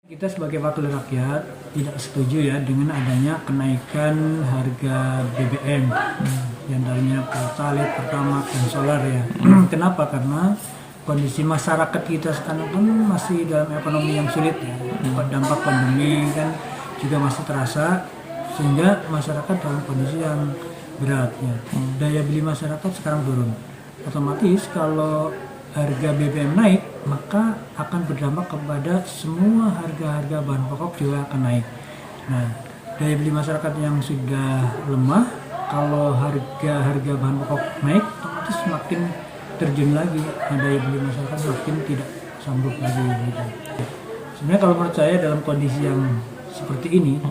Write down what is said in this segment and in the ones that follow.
Kita sebagai wakil rakyat tidak setuju ya dengan adanya kenaikan harga BBM yang tadinya Pertalite, Pertamax, dan solar ya. Kenapa? Karena kondisi masyarakat kita sekarang pun masih dalam ekonomi yang sulit ya. Dampak pandemi kan juga masih terasa sehingga masyarakat dalam kondisi yang berat ya. Daya beli masyarakat sekarang turun. Otomatis kalau harga BBM naik, maka akan berdampak kepada semua harga-harga bahan pokok juga akan naik. Nah, daya beli masyarakat yang sudah lemah, kalau harga bahan pokok naik, otomatis semakin terjun lagi. Nah, daya beli masyarakat semakin tidak sanggup lagi. Gitu. Sebenarnya kalau menurut saya dalam kondisi yang seperti ini,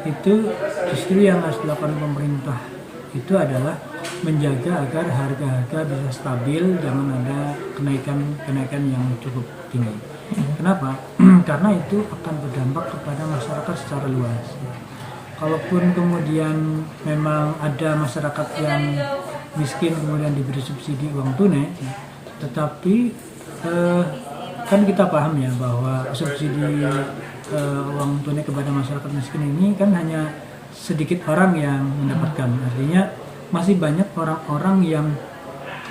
itu justru yang harus dilakukan pemerintah itu adalah menjaga agar harga-harga bisa stabil, jangan ada kenaikan yang cukup tinggi. Kenapa? Karena itu akan berdampak kepada masyarakat secara luas. Kalaupun kemudian memang ada masyarakat yang miskin kemudian diberi subsidi uang tunai, tetapi kan kita paham ya bahwa subsidi uang tunai kepada masyarakat miskin ini kan hanya sedikit orang yang mendapatkan. Artinya masih banyak orang-orang yang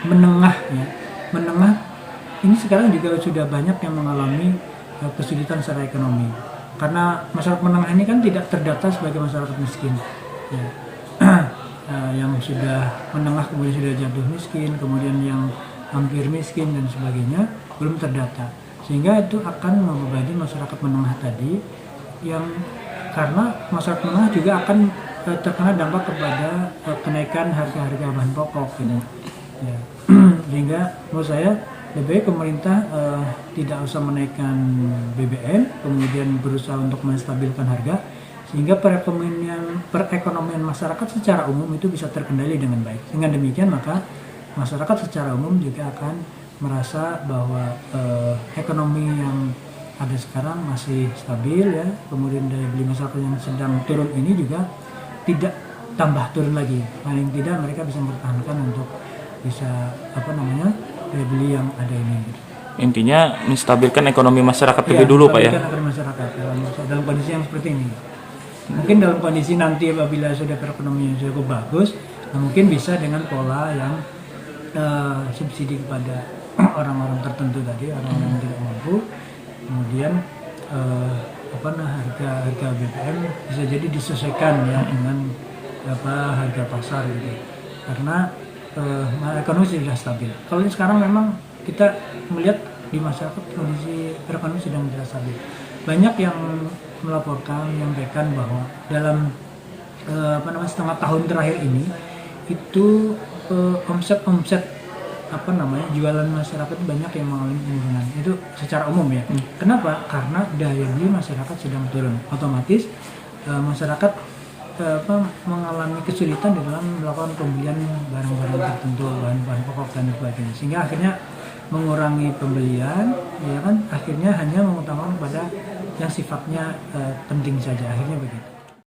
menengah ya. Menengah ini sekarang juga sudah banyak yang mengalami kesulitan secara ekonomi. Karena masyarakat menengah ini kan tidak terdata sebagai masyarakat miskin. Ya. Yang sudah menengah kemudian sudah jatuh miskin, kemudian yang hampir miskin dan sebagainya belum terdata. Sehingga itu akan membebani masyarakat menengah tadi yang karena masyarakat menengah juga akan terkena dampak kepada kenaikan harga-harga bahan pokok gitu. Ya. Sehingga menurut saya lebih baik pemerintah tidak usah menaikkan BBM, kemudian berusaha untuk menstabilkan harga sehingga perekonomian masyarakat secara umum itu bisa terkendali dengan baik. Dengan demikian maka masyarakat secara umum juga akan merasa bahwa ekonomi yang ada sekarang masih stabil ya, kemudian daya beli masyarakat yang sedang turun ini juga tidak tambah turun lagi, paling tidak mereka bisa mempertahankan untuk bisa daya beli yang ada ini. Intinya menstabilkan ekonomi masyarakat lebih dulu Pak ya? Ekonomi masyarakat dalam kondisi yang seperti ini. Mungkin dalam kondisi nanti apabila sudah perekonomian cukup bagus, nah mungkin bisa dengan pola yang subsidi kepada orang-orang tertentu tadi, orang-orang yang tidak mampu. Kemudian harga BBM bisa jadi disesuaikan ya dengan harga pasar gitu. Karena ekonomi sudah stabil. Kalau sekarang memang kita melihat di masyarakat kondisi perekonomian sedang tidak stabil. Banyak yang melaporkan, menyampaikan bahwa dalam setengah tahun terakhir ini itu omset jualan masyarakat banyak yang mengalami penurunan. Itu secara umum ya. Kenapa? Karena daya beli masyarakat sedang turun. Otomatis masyarakat mengalami kesulitan di dalam melakukan pembelian barang-barang tertentu, bahan-bahan pokok dan sebagainya. Sehingga akhirnya mengurangi pembelian, ya kan? Akhirnya hanya mengutamakan pada yang sifatnya penting saja. Akhirnya begitu.